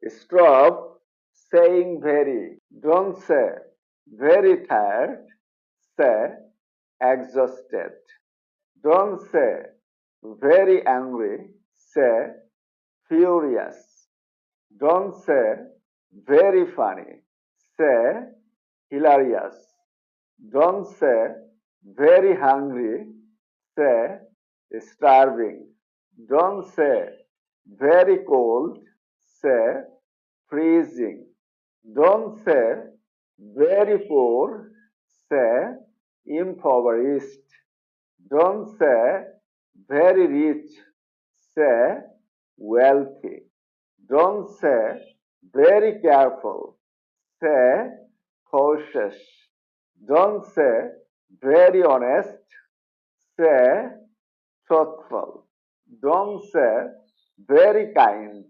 Stop saying very. Don't say very tired. Say exhausted. Don't say very angry. Say furious. Don't say very funny. Say hilarious. Don't say very hungry. Say starving. Don't say very cold. Say freezing. Don't say very poor. Say impoverished. Don't say very rich. Say wealthy. Don't say very careful. Say cautious. Don't say very honest. Say truthful. Don't say very kind.